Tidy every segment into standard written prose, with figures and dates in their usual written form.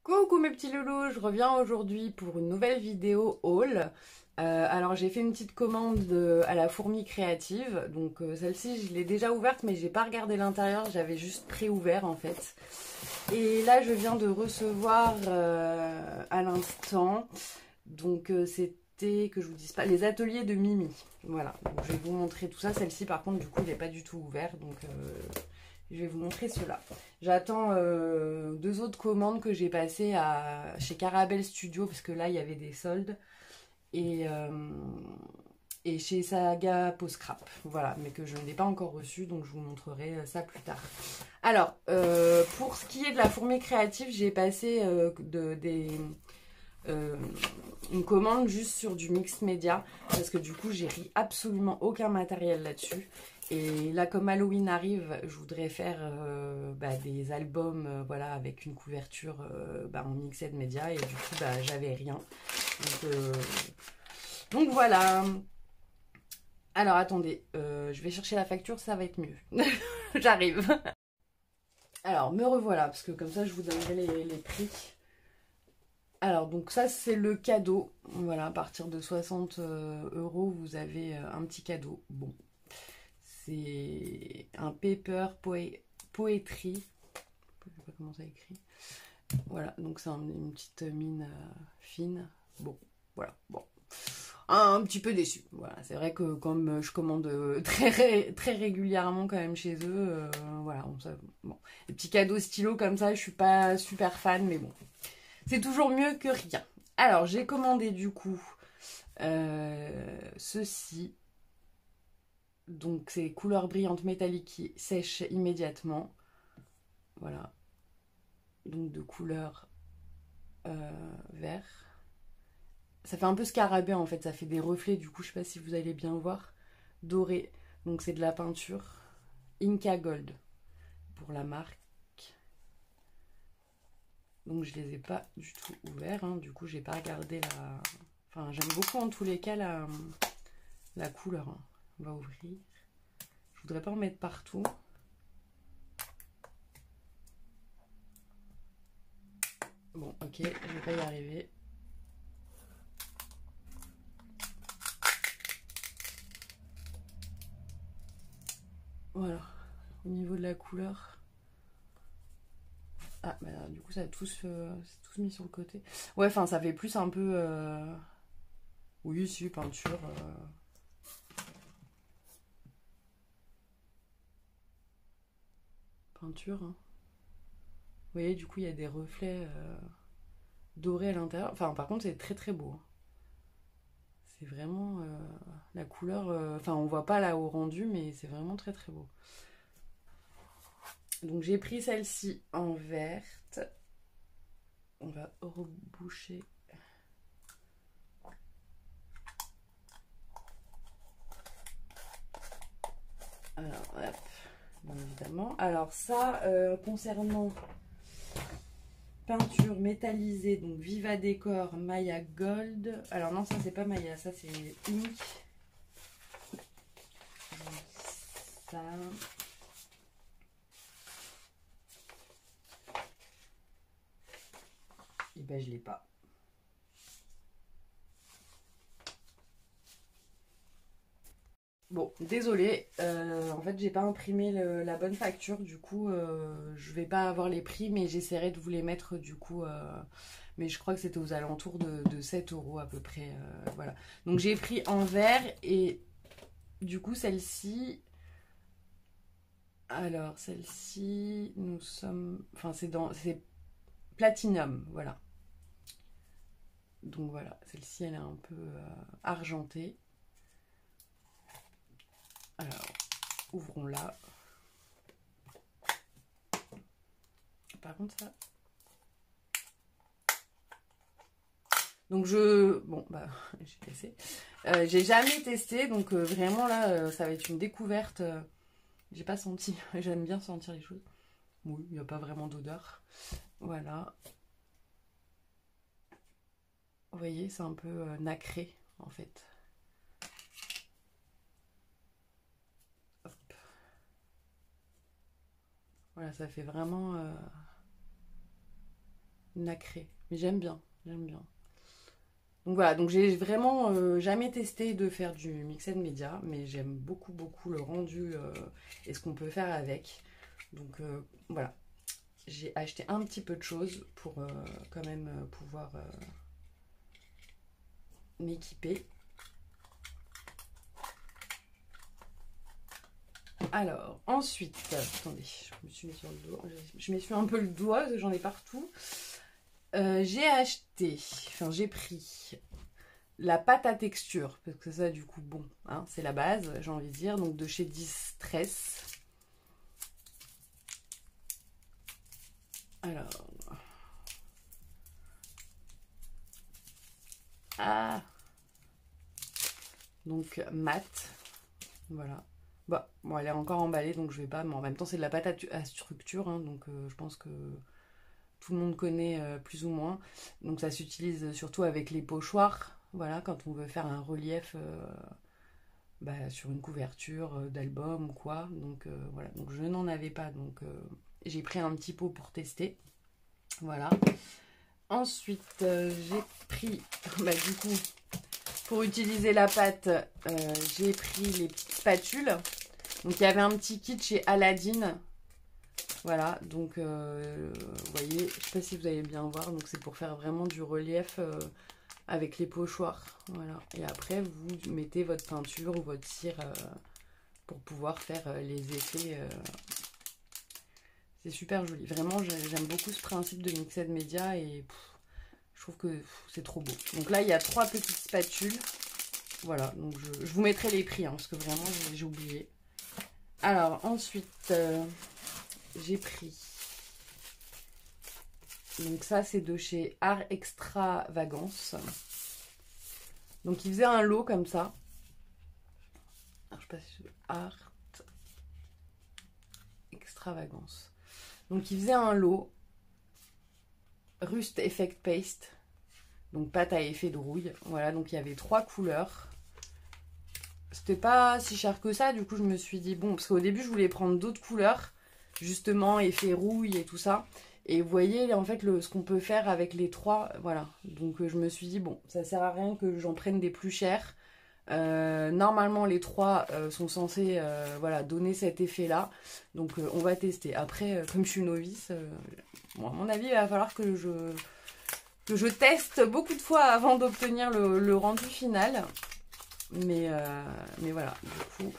Coucou mes petits loulous, je reviens aujourd'hui pour une nouvelle vidéo haul. Alors j'ai fait une petite commande à la fourmi créative, donc celle-ci je l'ai déjà ouverte mais j'ai pas regardé l'intérieur, j'avais juste pré-ouvert en fait. Et là je viens de recevoir à l'instant, donc c'était, que je vous dise pas, les ateliers de Mimi. Voilà, donc je vais vous montrer tout ça. Celle-ci par contre du coup il n'est pas du tout ouvert, donc je vais vous montrer cela. J'attends deux autres commandes que j'ai passées chez Carabel Studio parce que là il y avait des soldes et, et chez Saga Poscrap. Voilà, mais que je n'ai pas encore reçu donc je vous montrerai ça plus tard. Alors, pour ce qui est de la fourmi créative, j'ai passé euh, une commande juste sur du mixed média parce que du coup j'ai absolument aucun matériel là-dessus. Et là, comme Halloween arrive, je voudrais faire des albums voilà, avec une couverture en mixed média. Et du coup, j'avais rien. Donc voilà. Alors attendez, je vais chercher la facture, ça va être mieux. J'arrive. Alors, me revoilà, parce que comme ça, je vous donnerai les prix. Alors, donc ça, c'est le cadeau. Voilà, à partir de 60 euros, vous avez un petit cadeau. Bon, c'est un paper poetry. Je ne sais pas comment ça écrit. Voilà, donc c'est une petite mine fine. Bon, voilà, bon. Un petit peu déçu. Voilà, c'est vrai que comme je commande très régulièrement quand même chez eux, voilà, bon. Les petits cadeaux stylo comme ça, je suis pas super fan, mais bon. C'est toujours mieux que rien. Alors, j'ai commandé du coup ceci. Donc, c'est couleur brillante métallique qui sèche immédiatement. Voilà. Donc, de couleur vert. Ça fait un peu scarabée en fait. Ça fait des reflets. Du coup, je sais pas si vous allez bien voir. Doré. Donc, c'est de la peinture. Inca Gold pour la marque. Donc, je les ai pas du tout ouverts. Hein. Du coup, j'ai pas regardé la. Enfin, j'aime beaucoup en tous les cas la couleur. Hein. On va ouvrir. Je voudrais pas en mettre partout. Bon, ok, je vais pas y arriver. Voilà, au niveau de la couleur. Ah, bah du coup, ça a tous mis sur le côté. Ouais, enfin, ça fait plus un peu. Oui, si, peinture. Peinture. Hein. Vous voyez, du coup, il y a des reflets dorés à l'intérieur. Enfin, par contre, c'est très très beau. Hein. C'est vraiment la couleur. Enfin, on voit pas là au rendu, mais c'est vraiment très très beau. Donc, j'ai pris celle-ci en verte. On va reboucher. Alors, hop, bien évidemment. Alors ça, concernant peinture métallisée, donc Viva Décor Maya Gold. Alors non, ça c'est pas Maya, ça c'est Ink. Ça. Et ben je l'ai pas. Bon, désolé, en fait j'ai pas imprimé la bonne facture, du coup je vais pas avoir les prix, mais j'essaierai de vous les mettre du coup, mais je crois que c'était aux alentours de 7 euros à peu près, voilà. Donc j'ai pris en vert et du coup celle-ci, alors celle-ci, nous sommes, enfin c'est platinum, voilà. Donc voilà, celle-ci elle est un peu argentée. Alors, ouvrons-la. Par contre, ça. Donc, bon, bah, j'ai cassé. J'ai jamais testé, donc vraiment là, ça va être une découverte. J'ai pas senti. J'aime bien sentir les choses. Oui, il n'y a pas vraiment d'odeur. Voilà. Vous voyez, c'est un peu nacré, en fait. Hop. Voilà, ça fait vraiment nacré. Mais j'aime bien, j'aime bien. Donc voilà, donc j'ai vraiment jamais testé de faire du mixed media, mais j'aime beaucoup beaucoup le rendu et ce qu'on peut faire avec. Donc voilà, j'ai acheté un petit peu de choses pour quand même pouvoir m'équiper. Alors, ensuite, attendez, je me suis mis sur le doigt, je m'essuie un peu le doigt parce que j'en ai partout. J'ai acheté, enfin j'ai pris la pâte à texture, parce que ça du coup, bon, hein, c'est la base, j'ai envie de dire, donc de chez Distress. Alors, ah, donc mat, voilà. Bah, bon, elle est encore emballée, donc je vais pas, mais en même temps c'est de la pâte à structure, hein, donc je pense que tout le monde connaît plus ou moins. Donc ça s'utilise surtout avec les pochoirs, voilà, quand on veut faire un relief bah, sur une couverture d'album ou quoi. Donc voilà, donc je n'en avais pas, donc j'ai pris un petit pot pour tester. Voilà. Ensuite, j'ai pris, bah, du coup, pour utiliser la pâte, j'ai pris les petites spatules. Donc il y avait un petit kit chez Aladdin. Voilà, donc vous voyez, je sais pas si vous allez bien voir, donc c'est pour faire vraiment du relief avec les pochoirs. Voilà, et après vous mettez votre peinture ou votre cire pour pouvoir faire les effets. C'est super joli. Vraiment, j'aime beaucoup ce principe de mixed media et je trouve que c'est trop beau. Donc là, il y a 3 petites spatules. Voilà, donc je vous mettrai les prix, hein, parce que vraiment, j'ai oublié. Alors, ensuite, j'ai pris... Donc ça, c'est de chez Art Extravagance. Donc, ils faisaient un lot comme ça. Alors, je sais pas si c'est Art Extravagance. Donc, ils faisaient un lot Rust Effect Paste. Donc, pâte à effet de rouille. Voilà, donc il y avait 3 couleurs. C'était pas si cher que ça, du coup je me suis dit bon, parce qu'au début je voulais prendre d'autres couleurs, justement effet rouille et tout ça, et vous voyez en fait ce qu'on peut faire avec les 3, voilà, donc je me suis dit bon, ça sert à rien que j'en prenne des plus chers. Normalement les 3 sont censés voilà, donner cet effet là, donc on va tester. Après comme je suis novice, bon, à mon avis il va falloir que je teste beaucoup de fois avant d'obtenir le rendu final. Mais voilà, du coup,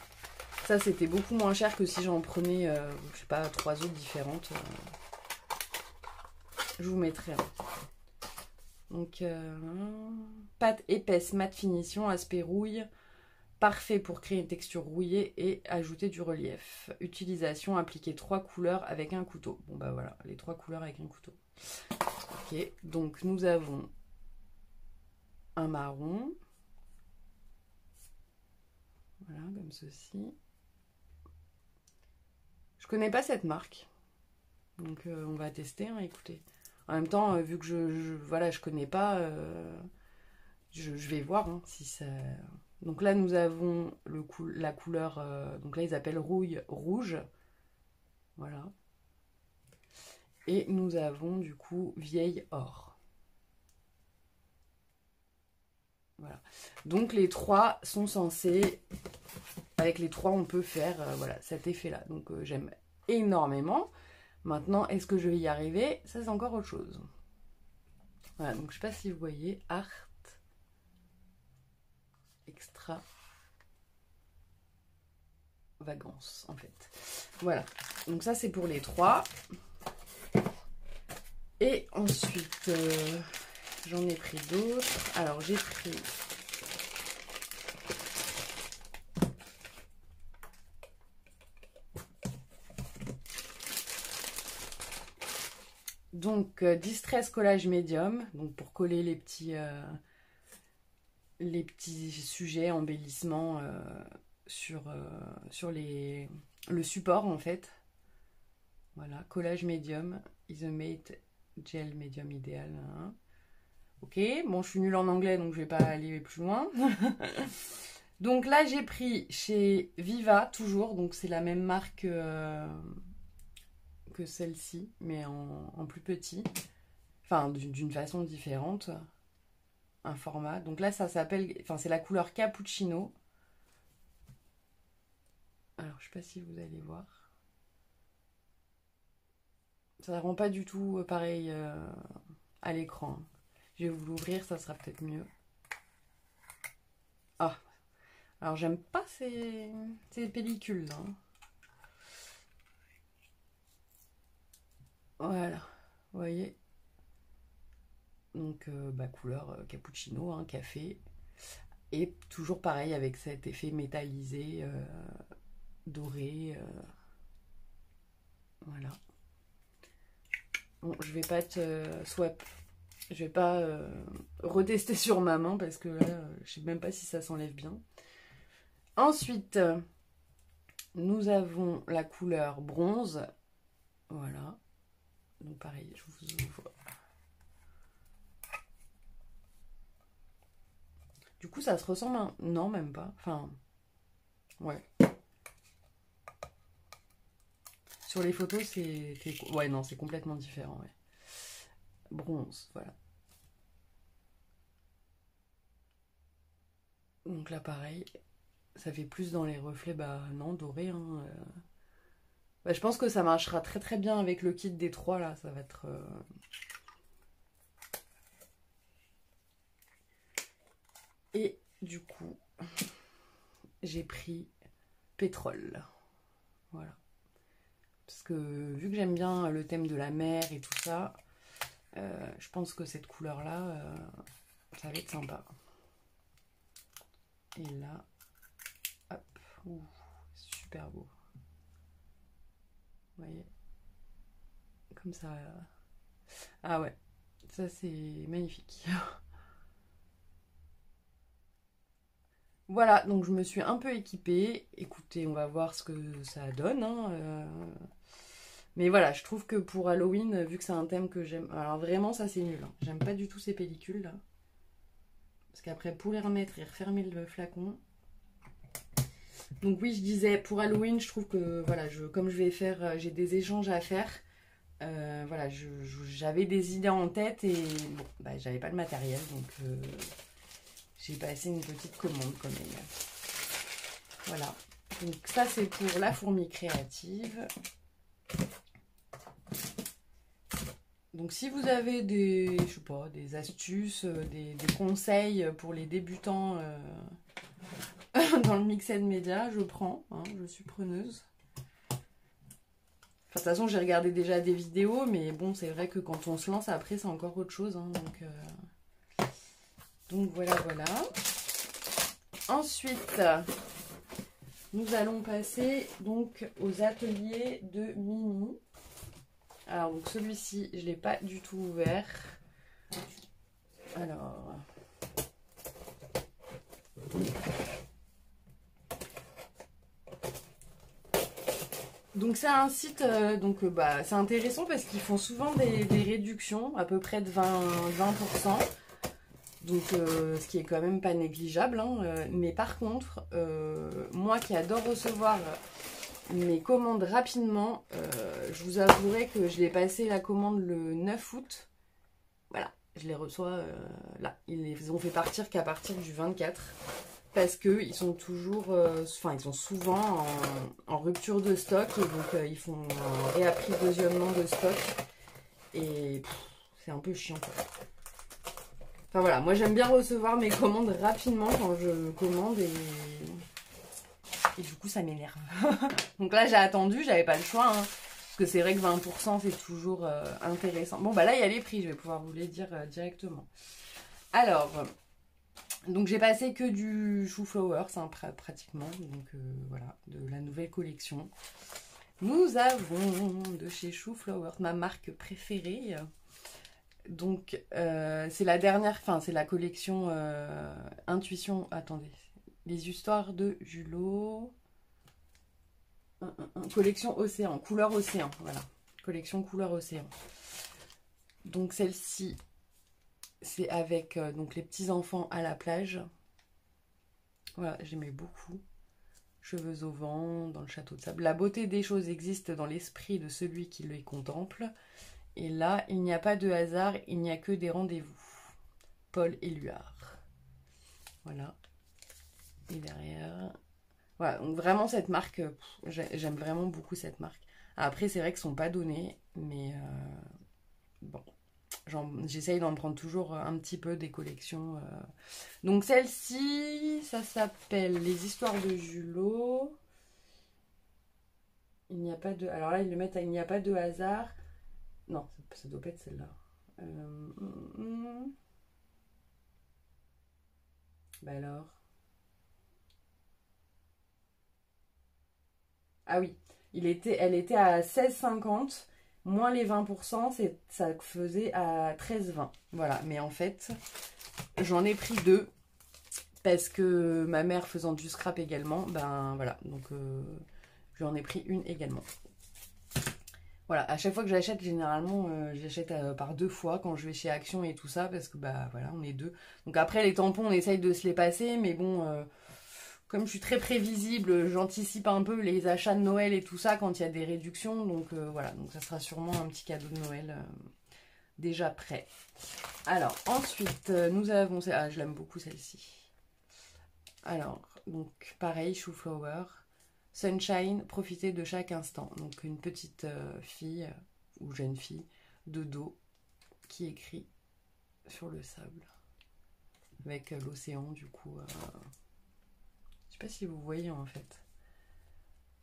ça c'était beaucoup moins cher que si j'en prenais, je sais pas, 3 autres différentes. Je vous mettrai. Donc, pâte épaisse, mat finition, aspect rouille, parfait pour créer une texture rouillée et ajouter du relief. Utilisation, appliquer 3 couleurs avec un couteau. Bon bah voilà, les 3 couleurs avec un couteau. Ok, donc nous avons un marron. Voilà, comme ceci. Je connais pas cette marque. Donc on va tester, hein, écoutez. En même temps, vu que voilà, je connais pas, je vais voir hein, si ça... Donc là, nous avons la couleur, donc là, ils appellent rouille rouge. Voilà. Et nous avons, du coup, vieille or. Voilà. Donc les 3 sont censés... Avec les 3, on peut faire voilà, cet effet-là. Donc j'aime énormément. Maintenant, est-ce que je vais y arriver? Ça, c'est encore autre chose. Voilà, donc je sais pas si vous voyez, Art Extravagance, en fait. Voilà, donc ça, c'est pour les 3. Et ensuite, j'en ai pris d'autres. Alors, j'ai pris... Donc, Distress Collage Medium, donc pour coller les petits sujets, embellissements sur le support en fait. Voilà, collage Medium, Isomate Gel Medium idéal. Hein. Ok, bon je suis nulle en anglais donc je vais pas aller plus loin. Donc là j'ai pris chez Viva toujours, donc c'est la même marque... que celle-ci, mais en plus petit. enfin d'une façon différente, un format. Donc là, ça s'appelle, enfin c'est la couleur cappuccino. Alors, je sais pas si vous allez voir. Ça rend pas du tout pareil à l'écran. Je vais vous l'ouvrir, ça sera peut-être mieux. Ah, alors j'aime pas ces pellicules là. Voilà, vous voyez. Donc, couleur cappuccino, hein, café. Et toujours pareil avec cet effet métallisé, doré. Voilà. Bon, je vais pas te swap. Je vais pas retester sur ma main parce que là, je sais même pas si ça s'enlève bien. Ensuite, nous avons la couleur bronze. Voilà. Donc pareil, je vous ouvre. Du coup, ça se ressemble à... Non, même pas. Enfin, ouais. Sur les photos, c'est... Ouais, non, c'est complètement différent, ouais. Bronze, voilà. Donc là, pareil, ça fait plus dans les reflets, bah non, doré, hein. Bah, je pense que ça marchera très très bien avec le kit des trois, là, ça va être... Et du coup, j'ai pris pétrole. Voilà. Parce que vu que j'aime bien le thème de la mer et tout ça, je pense que cette couleur-là, ça va être sympa. Et là, hop, ouh, super beau. Vous voyez? Comme ça. Ah ouais, ça c'est magnifique. Voilà, donc je me suis un peu équipée. Écoutez, on va voir ce que ça donne, hein. Mais voilà, je trouve que pour Halloween, vu que c'est un thème que j'aime... Alors vraiment, ça c'est nul, hein. J'aime pas du tout ces pellicules, là. Parce qu'après, pour les remettre et refermer le flacon... Donc oui, je disais, pour Halloween, je trouve que, voilà, comme je vais faire... J'ai des échanges à faire. Voilà, j'avais des idées en tête et bon, bah, j'avais pas le matériel, donc j'ai passé une petite commande quand même. Voilà, donc ça c'est pour la fourmi créative. Donc si vous avez des, je sais pas, des astuces, des conseils pour les débutants dans le mixed media, je prends, hein, je suis preneuse. Enfin, de toute façon, j'ai regardé déjà des vidéos, mais bon, c'est vrai que quand on se lance, après, c'est encore autre chose. Hein, donc voilà, voilà. Ensuite, nous allons passer donc aux ateliers de Mimi. Alors, donc celui-ci, je ne l'ai pas du tout ouvert. Alors... Donc c'est un site, c'est intéressant parce qu'ils font souvent des réductions, à peu près de 20%. Donc ce qui est quand même pas négligeable, hein. Mais par contre, moi qui adore recevoir mes commandes rapidement, je vous avouerai que je l'ai passé la commande le 9 août. Voilà, je les reçois là. Ils les ont fait partir qu'à partir du 24. Parce qu'ils sont toujours, ils sont souvent en rupture de stock. Et donc ils font un réapprovisionnement de stock. Et c'est un peu chiant, quoi. Enfin voilà, moi j'aime bien recevoir mes commandes rapidement quand je commande et du coup ça m'énerve. Donc là j'ai attendu, j'avais pas le choix, hein, parce que c'est vrai que 20% c'est toujours intéressant. Bon bah là il y a les prix, je vais pouvoir vous les dire directement. Alors, donc j'ai passé que du Chou Flowers, hein, pratiquement, donc voilà, de la nouvelle collection. Nous avons de chez Chou Flowers, ma marque préférée. Donc, c'est la dernière, enfin, c'est la collection Intuition. Attendez, les histoires de Julot. Collection Océan, couleur Océan, voilà. Collection couleur Océan. Donc, celle-ci, c'est avec donc les petits-enfants à la plage. Voilà, j'aimais beaucoup. Cheveux au vent, dans le château de sable. La beauté des choses existe dans l'esprit de celui qui les contemple. Et là, il n'y a pas de hasard, il n'y a que des rendez-vous. Paul Éluard. Voilà. Et derrière... Voilà, donc vraiment cette marque, j'aime vraiment beaucoup cette marque. Après, c'est vrai qu'ils ne sont pas donnés, mais bon, j'essaye d'en prendre toujours un petit peu des collections. Donc celle-ci, ça s'appelle Les Histoires de Julot. Il n'y a pas de... Alors là, ils le mettent à Il n'y a pas de hasard. Non, ça doit pas être celle-là. Bah alors. Ah oui, elle était à 16,50. Moins les 20%, ça faisait à 13,20. Voilà, mais en fait, j'en ai pris deux. Parce que ma mère faisant du scrap également, ben voilà, donc j'en ai pris une également. Voilà, à chaque fois que j'achète, généralement, j'achète par deux fois quand je vais chez Action et tout ça, parce que bah voilà, on est deux. Donc après, les tampons, on essaye de se les passer, mais bon, comme je suis très prévisible, j'anticipe un peu les achats de Noël et tout ça quand il y a des réductions, donc voilà, donc ça sera sûrement un petit cadeau de Noël déjà prêt. Alors, ensuite, nous avons... Ah, je l'aime beaucoup celle-ci. Alors, donc pareil, Chou Flower. Sunshine, profitez de chaque instant. Donc une petite fille ou jeune fille de dos qui écrit sur le sable. Avec l'océan du coup. Je sais pas si vous voyez en fait.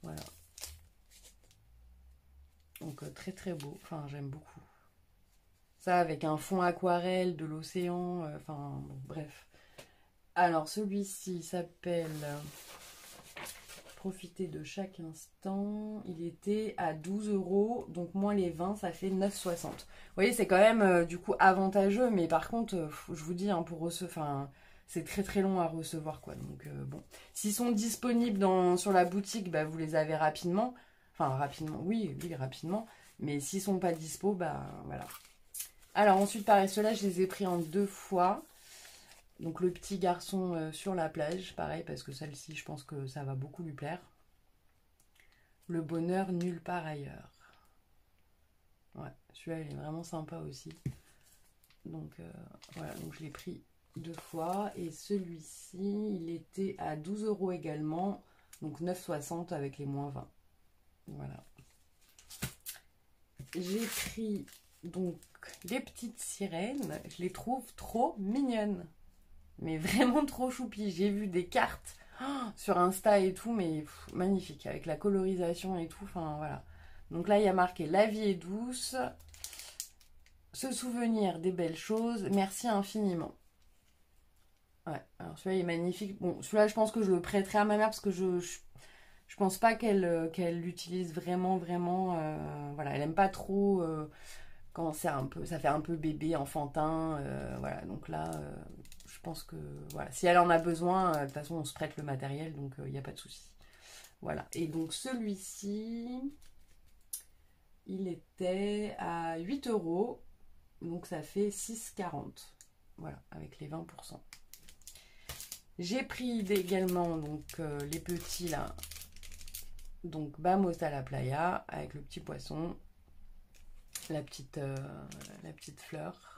Voilà. Donc très très beau. Enfin j'aime beaucoup. Ça avec un fond aquarelle de l'océan. Enfin bon, bref. Alors celui-ci s'appelle... Profiter de chaque instant. Il était à 12 €, donc moins les 20, ça fait 9,60. Vous voyez, c'est quand même du coup avantageux, mais par contre, je vous dis, hein, pour recevoir, c'est très très long à recevoir, quoi. Donc bon, s'ils sont disponibles sur la boutique, bah, vous les avez rapidement. Enfin, rapidement, oui, rapidement. Mais s'ils sont pas dispo, bah voilà. Alors ensuite, pareil, ceux-là, je les ai pris en deux fois. Donc le petit garçon sur la plage, pareil, parce que celle-ci, je pense que ça va beaucoup lui plaire. Le bonheur nulle part ailleurs. Ouais, celui-là, il est vraiment sympa aussi. Donc voilà, donc je l'ai pris deux fois. Et celui-ci, il était à 12 € également. Donc 9,60 avec les moins 20. Voilà. J'ai pris donc les petites sirènes. Je les trouve trop mignonnes. Mais vraiment trop choupi. J'ai vu des cartes sur Insta et tout, mais magnifique, avec la colorisation et tout, enfin voilà. Donc là, il y a marqué « La vie est douce, se souvenir des belles choses, merci infiniment ». Ouais, alors celui-là, il est magnifique. Bon, celui-là, je pense que je le prêterai à ma mère, parce que je pense pas qu'elle l'utilise vraiment, voilà, elle aime pas trop quand c'est un peu, ça fait un peu bébé, enfantin, voilà, donc là... je pense que voilà, si elle en a besoin, de toute façon on se prête le matériel, donc il n'y a pas de souci. Voilà, et donc celui-ci, il était à 8 €, donc ça fait 6,40. Voilà, avec les 20%. J'ai pris également donc les petits là, donc Vamos a la playa, avec le petit poisson, la petite fleur.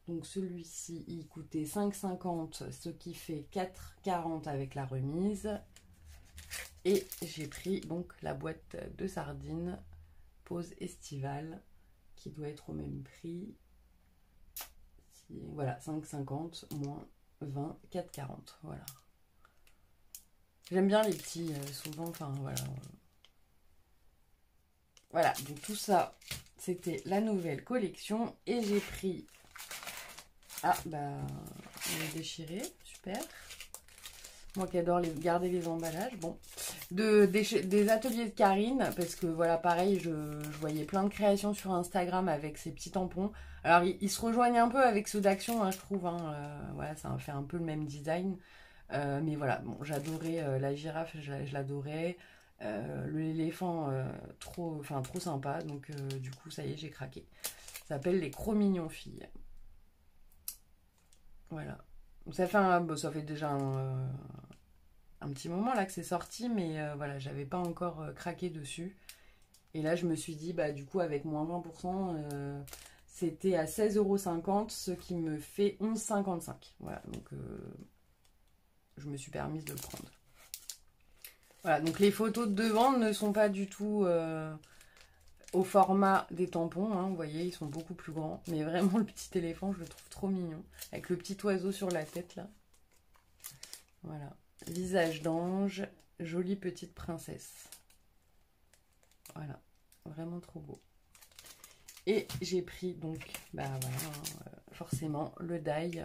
Donc celui-ci, il coûtait 5,50, ce qui fait 4,40 avec la remise. Et j'ai pris donc la boîte de sardines pause estivale qui doit être au même prix. Voilà, 5,50 moins 20, 4,40. Voilà. J'aime bien les petits, souvent, enfin voilà. Voilà, donc tout ça, c'était la nouvelle collection. Et j'ai pris... Ah, bah, on est déchiré, super. Moi qui adore garder les emballages, bon. Des ateliers de Karine, parce que voilà, pareil, je voyais plein de créations sur Instagram avec ces petits tampons. Alors, ils se rejoignent un peu avec ceux d'Action, hein, je trouve. Hein, voilà, ça fait un peu le même design. Mais voilà, bon, j'adorais la girafe, je l'adorais. L'éléphant, trop sympa. Donc, du coup, ça y est, j'ai craqué. Ça s'appelle les Cro-Mignons filles. Voilà. Ça fait déjà un petit moment là que c'est sorti, mais voilà, j'avais pas encore craqué dessus. Et là, je me suis dit, bah du coup, avec moins 20%, c'était à 16,50 €, ce qui me fait 11,55 €. Voilà, donc je me suis permise de le prendre. Voilà, donc les photos de devant ne sont pas du tout au format des tampons, hein, vous voyez, ils sont beaucoup plus grands. Mais vraiment, le petit éléphant, je le trouve trop mignon. Avec le petit oiseau sur la tête, là. Voilà. Visage d'ange, jolie petite princesse. Voilà, vraiment trop beau. Et j'ai pris donc, bah voilà, forcément, le die.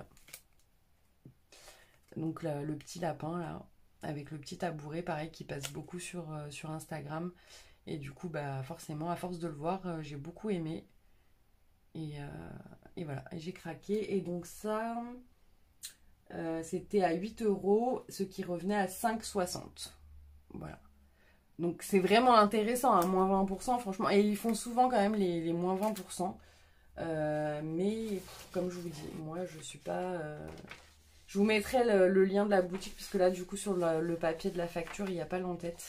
Donc le petit lapin, là, avec le petit tabouret, pareil, qui passe beaucoup sur Instagram. Et du coup, bah forcément, à force de le voir, j'ai beaucoup aimé. Et voilà, et j'ai craqué. Et donc ça, c'était à 8 €, ce qui revenait à 5,60 €. Voilà. Donc c'est vraiment intéressant, hein, moins 20%, franchement. Et ils font souvent quand même les moins 20%. Mais comme je vous dis, moi je suis pas... Je vous mettrai le lien de la boutique, puisque là du coup sur le papier de la facture, il n'y a pas l'en-tête.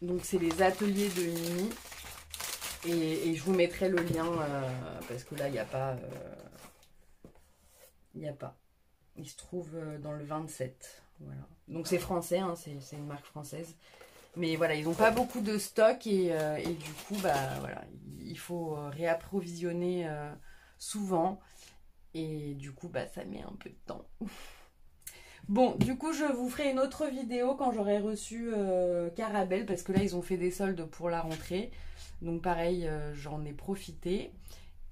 Donc c'est les ateliers de Mimi. Et je vous mettrai le lien, parce que là il n'y a pas... il n'y a pas. Il se trouve dans le 27. Voilà. Donc c'est français, hein, c'est une marque française. Mais voilà, ils n'ont pas beaucoup de stock et du coup, bah voilà, il faut réapprovisionner souvent. Et du coup, bah ça met un peu de temps. Bon, du coup, je vous ferai une autre vidéo quand j'aurai reçu Carabelle, parce que là, ils ont fait des soldes pour la rentrée. Donc pareil, j'en ai profité.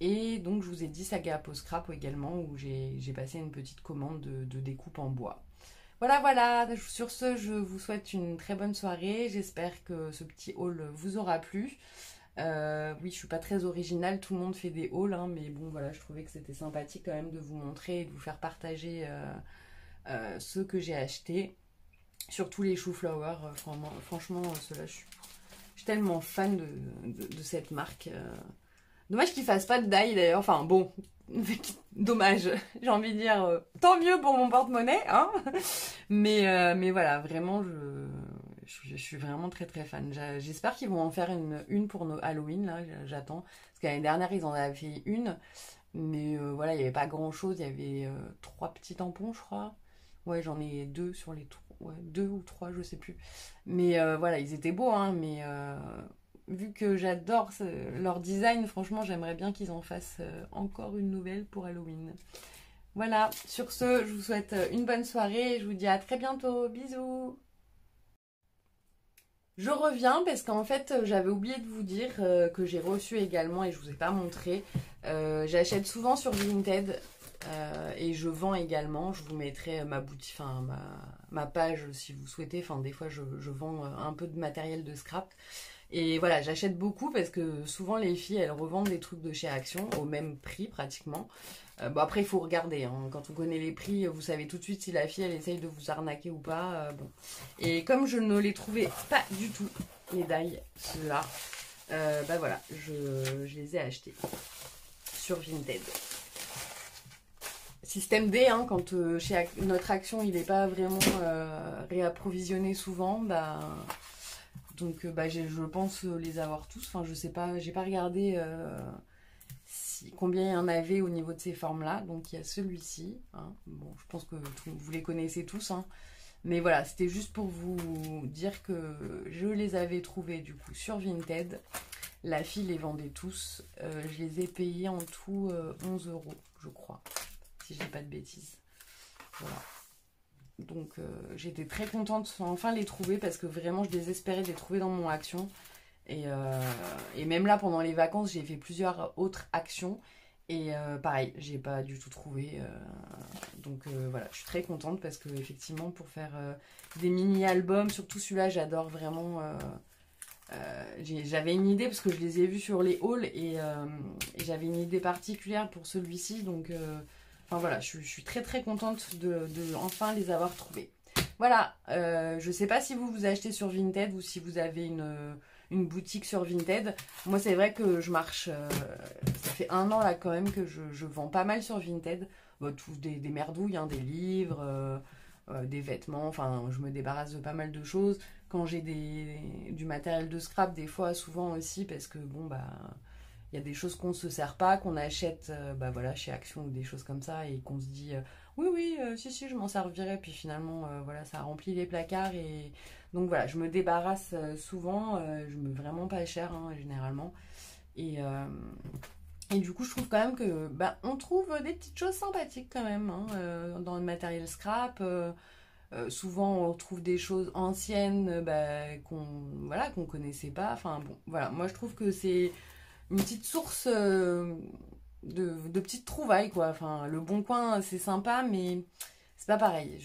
Et donc, je vous ai dit Saga Apo Scrap également, où j'ai passé une petite commande de découpe en bois. Voilà, voilà, sur ce, je vous souhaite une très bonne soirée. J'espère que ce petit haul vous aura plu. Oui, je suis pas très originale, tout le monde fait des hauls, hein, mais bon, voilà, je trouvais que c'était sympathique quand même de vous montrer et de vous faire partager ce que j'ai acheté. Surtout les chou-flowers, franchement, ceux-là, je suis tellement fan de cette marque. Dommage qu'ils fassent pas de die d'ailleurs, enfin bon, dommage, j'ai envie de dire, tant mieux pour mon porte-monnaie, hein. Mais voilà, vraiment, je suis vraiment très très fan. J'espère qu'ils vont en faire une pour nos Halloween, là, j'attends. Parce qu'année dernière, ils en avaient fait une, mais voilà, il n'y avait pas grand-chose, il y avait 3 petits tampons, je crois. Ouais, j'en ai 2 sur les 3, ouais, 2 ou 3, je sais plus. Mais voilà, ils étaient beaux, hein, mais... vu que j'adore leur design, franchement, j'aimerais bien qu'ils en fassent encore une nouvelle pour Halloween. Voilà, sur ce, je vous souhaite une bonne soirée et je vous dis à très bientôt. Bisous! Je reviens parce qu'en fait, j'avais oublié de vous dire que j'ai reçu également, et je ne vous ai pas montré, j'achète souvent sur Vinted et je vends également. Je vous mettrai ma boutique, enfin ma page si vous souhaitez. Enfin, des fois, je vends un peu de matériel de scrap. Et voilà, j'achète beaucoup parce que souvent les filles, elles revendent des trucs de chez Action au même prix pratiquement. Bon, après, il faut regarder, hein. Quand on connaît les prix, vous savez tout de suite si la fille, elle essaye de vous arnaquer ou pas. Bon. Et comme je ne les trouvais pas du tout, les die, ceux-là, bah voilà, je les ai achetés sur Vinted. Système D, hein, quand chez notre Action, il n'est pas vraiment réapprovisionné souvent, bah... Donc bah, je pense les avoir tous. Enfin, je sais pas, j'ai pas regardé combien il y en avait au niveau de ces formes-là. Donc il y a celui-ci. Hein. Bon, je pense que vous les connaissez tous. Hein. Mais voilà, c'était juste pour vous dire que je les avais trouvés du coup sur Vinted. La fille les vendait tous. Je les ai payés en tout 11 €, je crois. Si je dis pas de bêtises. Voilà. Donc j'étais très contente enfin les trouver parce que vraiment je désespérais de les trouver dans mon Action. Et même là pendant les vacances j'ai fait plusieurs autres actions. Et pareil, j'ai pas du tout trouvé. Donc voilà, je suis très contente parce que effectivement pour faire des mini-albums, surtout celui-là j'adore vraiment. J'avais une idée parce que je les ai vus sur les hauls et j'avais une idée particulière pour celui-ci. Donc... enfin voilà, je suis très très contente de enfin les avoir trouvés. Voilà, je sais pas si vous achetez sur Vinted ou si vous avez une boutique sur Vinted. Moi c'est vrai que je marche, ça fait 1 an là quand même que je vends pas mal sur Vinted. Tous des merdouilles, hein, des livres, des vêtements, enfin je me débarrasse de pas mal de choses. quand j'ai du matériel de scrap, des fois, souvent aussi, parce que bon, bah, il y a des choses qu'on ne se sert pas, qu'on achète bah, voilà, chez Action ou des choses comme ça, et qu'on se dit oui, oui, si, je m'en servirai, puis finalement, voilà, ça remplit les placards, et donc voilà, je me débarrasse souvent, je me vraiment pas cher, hein, généralement, et, euh, et du coup, je trouve quand même que bah, on trouve des petites choses sympathiques quand même hein, dans le matériel scrap. Souvent, on retrouve des choses anciennes bah, qu'on connaissait pas. Enfin bon, voilà. Moi, je trouve que c'est une petite source de petites trouvailles quoi. Enfin, le Bon Coin, c'est sympa, mais c'est pas pareil.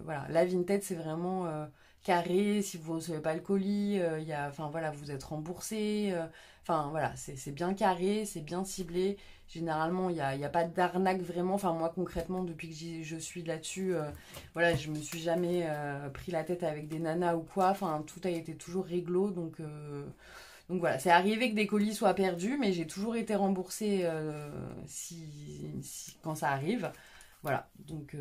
Voilà, la Vinted, c'est vraiment carré. Si vous recevez pas le colis, enfin voilà, vous êtes remboursé. Enfin voilà, c'est bien carré, c'est bien ciblé. Généralement, il y a pas d'arnaque vraiment. Enfin moi concrètement, depuis que je suis là-dessus, voilà, je me suis jamais pris la tête avec des nanas ou quoi. Enfin tout a été toujours réglo, donc voilà, c'est arrivé que des colis soient perdus, mais j'ai toujours été remboursée quand ça arrive. Voilà, donc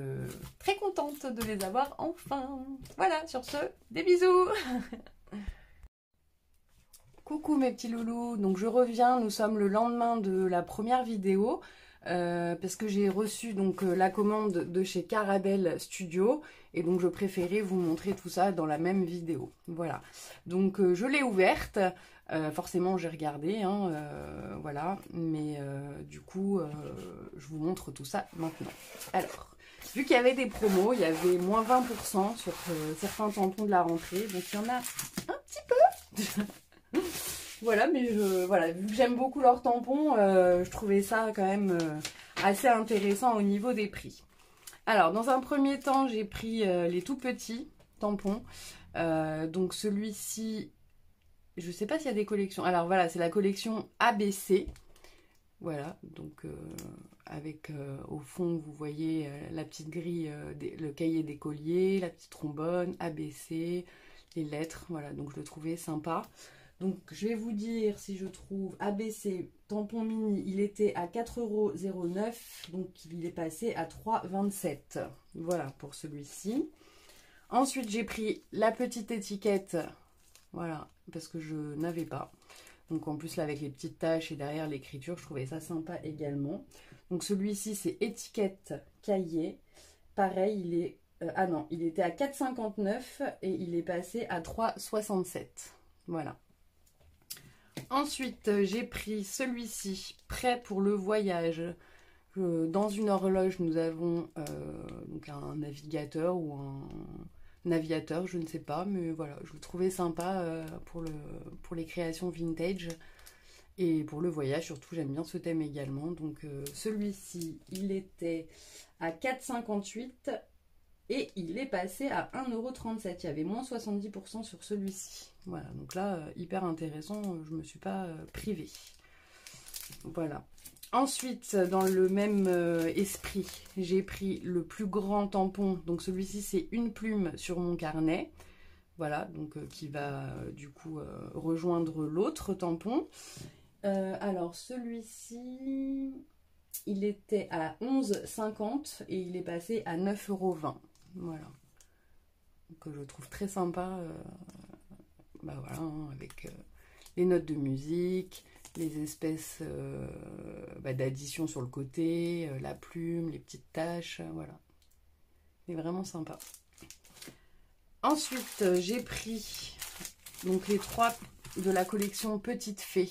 très contente de les avoir enfin. Voilà, sur ce, des bisous. Coucou mes petits loulous, donc je reviens, nous sommes le lendemain de la première vidéo parce que j'ai reçu donc la commande de chez Carabel Studio et donc je préférais vous montrer tout ça dans la même vidéo. Voilà, donc je l'ai ouverte, forcément j'ai regardé, hein, voilà, mais du coup je vous montre tout ça maintenant. Alors, vu qu'il y avait des promos, il y avait moins 20% sur certains tampons de la rentrée, donc il y en a un petit peu. Voilà, mais voilà, vu que j'aime beaucoup leurs tampons, je trouvais ça quand même assez intéressant au niveau des prix. Alors, dans un premier temps, j'ai pris les tout petits tampons. Donc celui-ci, je ne sais pas s'il y a des collections. Alors voilà, c'est la collection ABC. Voilà, donc avec au fond, vous voyez la petite grille, le cahier d'écolier, la petite trombone, ABC, les lettres. Voilà, donc je le trouvais sympa. Donc, je vais vous dire si je trouve ABC tampon mini, il était à 4,09 €, donc il est passé à 3,27 €. Voilà pour celui-ci. Ensuite, j'ai pris la petite étiquette, voilà, parce que je n'avais pas. Donc, en plus, là, avec les petites taches et derrière l'écriture, je trouvais ça sympa également. Donc, celui-ci, c'est étiquette cahier. Pareil, il est... ah non, il était à 4,59 € et il est passé à 3,67 €. Voilà. Ensuite, j'ai pris celui-ci, prêt pour le voyage. Dans une horloge, nous avons donc un navigateur ou un aviateur, je ne sais pas, mais voilà, je le trouvais sympa pour les créations vintage et pour le voyage, surtout, j'aime bien ce thème également. Donc celui-ci, il était à 4,58 € et il est passé à 1,37 €. Il y avait moins 70% sur celui-ci. Voilà, donc là, hyper intéressant, je ne me suis pas privée. Voilà. Ensuite, dans le même esprit, j'ai pris le plus grand tampon. Donc celui-ci, c'est une plume sur mon carnet. Voilà, donc qui va du coup rejoindre l'autre tampon. Alors celui-ci, il était à 11,50 € et il est passé à 9,20 €. Voilà. Donc je trouve très sympa. Bah voilà, hein, avec les notes de musique, les espèces d'additions sur le côté, la plume, les petites taches, voilà. C'est vraiment sympa. Ensuite, j'ai pris donc les trois de la collection Petite Fée.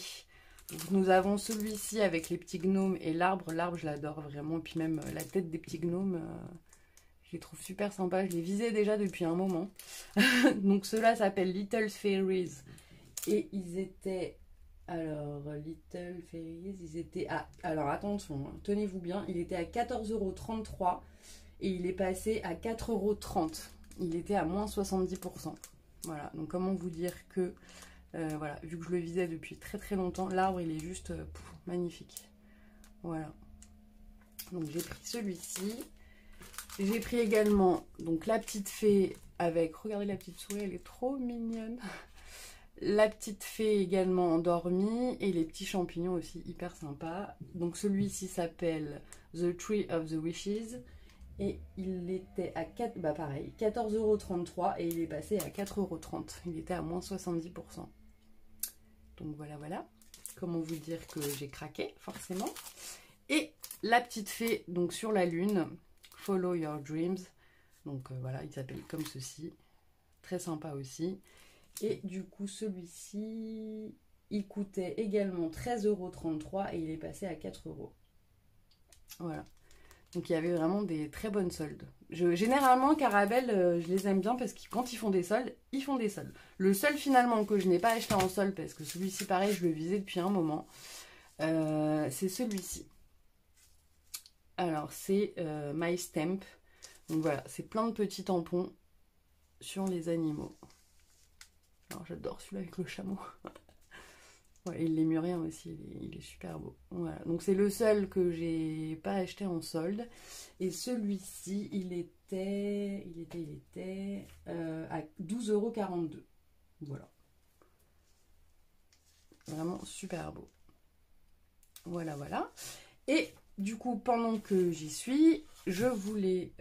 Donc, nous avons celui-ci avec les petits gnomes et l'arbre. L'arbre, je l'adore vraiment. Et puis même la tête des petits gnomes, je les trouve super sympas. Je les visais déjà depuis un moment. Donc ceux-là s'appellent Little Fairies. Et ils étaient... Alors, Little Fairies, ils étaient à... Alors attention, hein, tenez-vous bien. Il était à 14,33 € et il est passé à 4,30 €. Il était à moins 70%. Voilà, donc comment vous dire que... voilà, vu que je le visais depuis très très longtemps, l'arbre il est juste magnifique. Voilà. Donc j'ai pris celui-ci. J'ai pris également donc la petite fée avec, regardez la petite souris, elle est trop mignonne. La petite fée également endormie et les petits champignons aussi hyper sympas. Donc celui-ci s'appelle The Tree of the Wishes Et il était à 4, bah pareil, 14,33 € et il est passé à 4,30 €. Il était à moins 70%. Donc voilà, voilà. Comment vous dire que j'ai craqué, forcément. Et la petite fée, donc sur la lune, Follow Your Dreams. Donc voilà, il s'appelle comme ceci. Très sympa aussi. Et du coup, celui-ci, il coûtait également 13,33 € et il est passé à 4 €. Voilà. Donc il y avait vraiment des très bonnes soldes. Généralement, Caramel, je les aime bien parce que quand ils font des soldes, ils font des soldes. Le seul finalement que je n'ai pas acheté en solde, parce que celui-ci pareil, je le visais depuis un moment, c'est celui-ci. Alors c'est My Stamp. Donc voilà, c'est plein de petits tampons sur les animaux. Alors j'adore celui-là avec le chameau. Ouais, et le lémurien aussi, il est super beau. Voilà. Donc c'est le seul que j'ai pas acheté en solde. Et celui-ci, il était à 12,42 €. Voilà. Vraiment super beau. Voilà, voilà. Et du coup, pendant que j'y suis, je voulais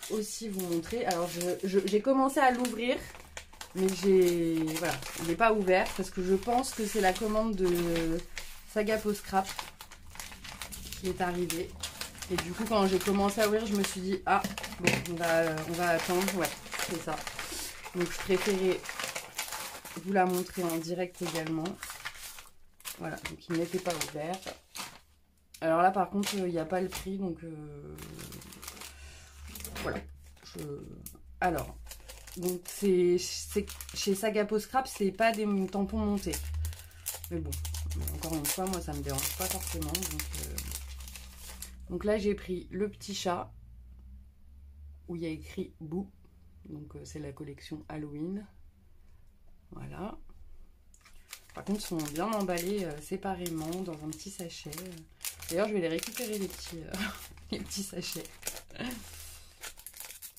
aussi vous montrer. Alors j'ai commencé à l'ouvrir. Mais voilà, il n'est pas ouvert parce que je pense que c'est la commande de Sagapo Scrap qui est arrivée. Et du coup, quand j'ai commencé à ouvrir, je me suis dit, ah, bon, on va attendre. Ouais, c'est ça. Donc, je préférais vous la montrer en direct également. Voilà, donc il n'était pas ouvert. Alors là, par contre, il n'y a pas le prix, donc voilà. Alors... Donc c'est chez Sagapo Scrap, c'est pas des tampons montés. Mais bon, encore une fois, moi ça me dérange pas forcément. Donc là j'ai pris le petit chat où il y a écrit Boo. Donc c'est la collection Halloween. Voilà. Par contre ils sont bien emballés séparément dans un petit sachet. D'ailleurs je vais les récupérer les petits sachets.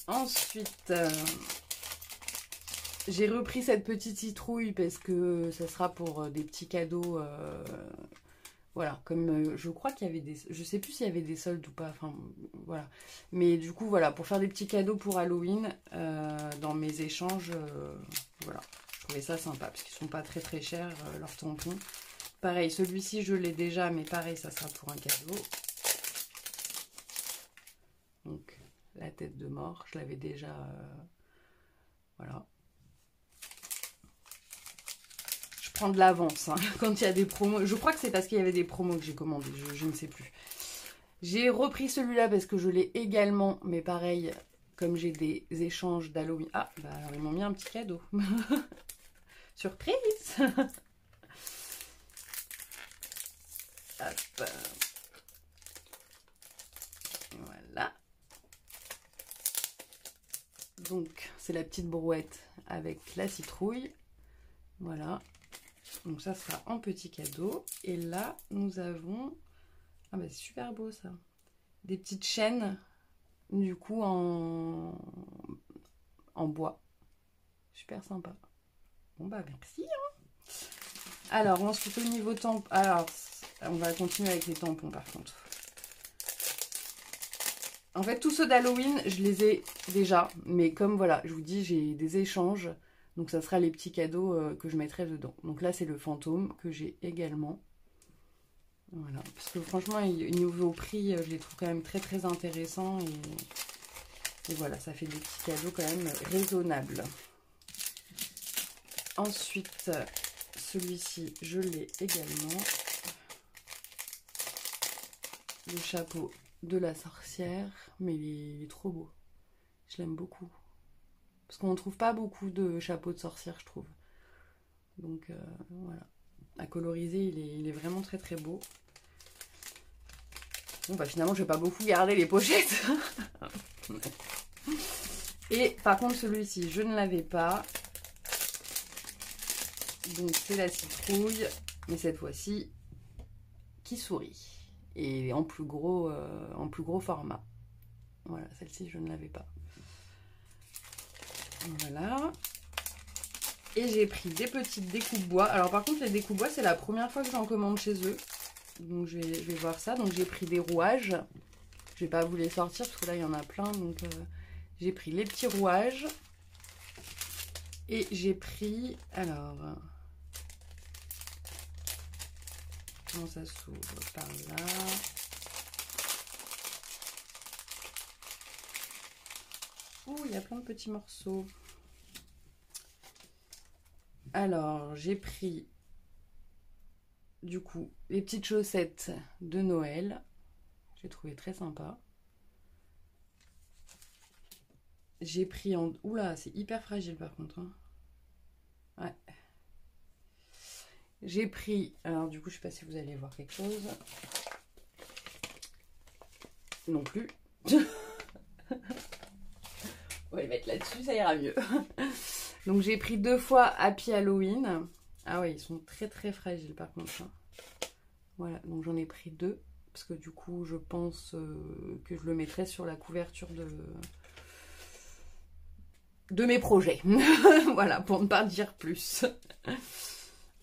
Ensuite... j'ai repris cette petite citrouille parce que ça sera pour des petits cadeaux. Voilà, comme je crois qu'il y avait des... Je sais plus s'il y avait des soldes ou pas. Enfin, voilà. Mais du coup, voilà, pour faire des petits cadeaux pour Halloween, dans mes échanges, voilà. Je trouvais ça sympa parce qu'ils sont pas très très chers, leurs tampons. Pareil, celui-ci, je l'ai déjà, mais pareil, ça sera pour un cadeau. Donc, la tête de mort, je l'avais déjà... voilà. De l'avance hein, quand il y a des promos. Je crois que c'est parce qu'il y avait des promos que j'ai commandé, je ne sais plus. J'ai repris celui-là parce que je l'ai également, mais pareil, comme j'ai des échanges d'Halloween. Ah, bah alors ils m'ont mis un petit cadeau. Surprise. Hop. Voilà. Donc, c'est la petite brouette avec la citrouille. Voilà. Donc ça sera en petit cadeau. Et là, nous avons... Ah bah c'est super beau ça. Des petites chaînes, du coup, en bois. Super sympa. Bon bah merci. Hein. Alors, ensuite au niveau tampon... Alors, on va continuer avec les tampons par contre. En fait, tous ceux d'Halloween, je les ai déjà. Mais comme voilà, je vous dis, j'ai des échanges. Donc ça sera les petits cadeaux que je mettrai dedans. Donc là c'est le fantôme que j'ai également. Voilà. Parce que franchement niveau prix je les trouve quand même très très intéressants. Et voilà, ça fait des petits cadeaux quand même raisonnables. Ensuite celui-ci je l'ai également. Le chapeau de la sorcière. Mais il est trop beau. Je l'aime beaucoup. Parce qu'on ne trouve pas beaucoup de chapeaux de sorcière, je trouve. Donc, voilà. À coloriser, il est vraiment très très beau. Bon, bah finalement, je vais pas beaucoup garder les pochettes. Et par contre, celui-ci, je ne l'avais pas. Donc, c'est la citrouille. Mais cette fois-ci, qui sourit. Et en plus gros format. Voilà, celle-ci, je ne l'avais pas. Voilà. Et j'ai pris des petites découpes bois. Alors par contre les découpes bois c'est la première fois que j'en commande chez eux. Donc je vais voir ça. Donc j'ai pris des rouages. Je vais pas vous les sortir parce que là il y en a plein. Donc j'ai pris les petits rouages. Et j'ai pris, alors, comment ça s'ouvre par là? Ouh, il y a plein de petits morceaux. Alors, j'ai pris, du coup, les petites chaussettes de Noël. J'ai trouvé très sympa. J'ai pris en... Oula, c'est hyper fragile par contre. Hein. Ouais. J'ai pris... Alors du coup, je sais pas si vous allez voir quelque chose. Non plus. On va les mettre là-dessus, ça ira mieux. Donc j'ai pris 2 fois Happy Halloween. Ah ouais, ils sont très très fragiles par contre. Hein. Voilà, donc j'en ai pris 2. Parce que du coup, je pense que je le mettrai sur la couverture de mes projets. Voilà, pour ne pas dire plus.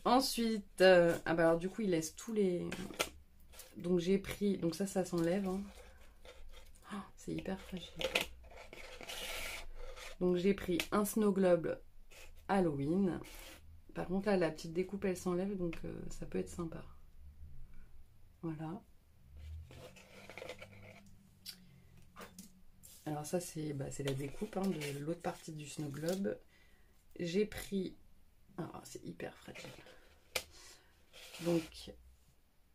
Ensuite, ah bah alors du coup, il laisse tous les... Donc j'ai pris... Donc ça s'enlève. Hein. Oh, c'est hyper fragile. Donc j'ai pris un Snow Globe Halloween. Par contre là, la petite découpe, elle s'enlève, donc ça peut être sympa. Voilà. Alors ça, c'est la découpe hein, de l'autre partie du Snow Globe. J'ai pris... Ah, c'est hyper fragile. Donc,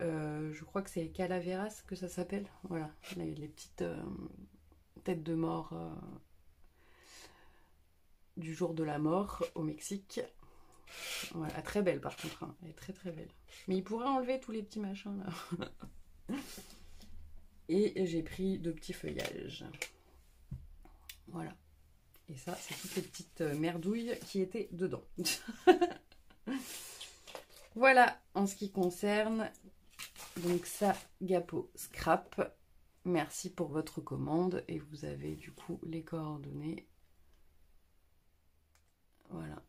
je crois que c'est Calaveras que ça s'appelle. Voilà, les petites têtes de mort du jour de la mort au Mexique. Voilà, très belle par contre. Hein. Elle est très très belle. Mais il pourrait enlever tous les petits machins là. Et j'ai pris 2 petits feuillages. Voilà. Et ça, c'est toutes les petites merdouilles qui étaient dedans. Voilà, en ce qui concerne donc ça, Gapo Scrap. Merci pour votre commande. Et vous avez du coup les coordonnées. Voilà.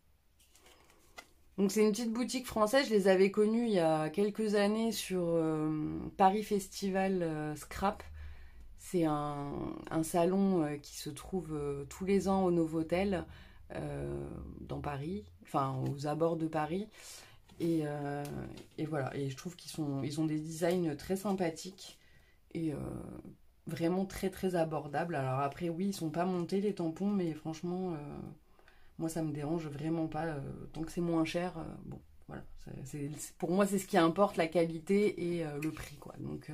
Donc c'est une petite boutique française. Je les avais connues il y a quelques années sur Paris Festival Scrap. C'est un salon qui se trouve tous les ans au Novotel dans Paris, enfin aux abords de Paris. Et voilà, et je trouve ils ont des designs très sympathiques et vraiment très très abordables. Alors après oui, ils sont pas montés les tampons, mais franchement, moi ça me dérange vraiment pas. Tant que c'est moins cher, bon voilà. Pour moi c'est ce qui importe, la qualité et le prix quoi. Donc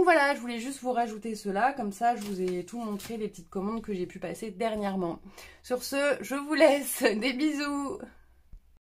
voilà, je voulais juste vous rajouter cela, comme ça je vous ai tout montré, les petites commandes que j'ai pu passer dernièrement. Sur ce, je vous laisse, des bisous!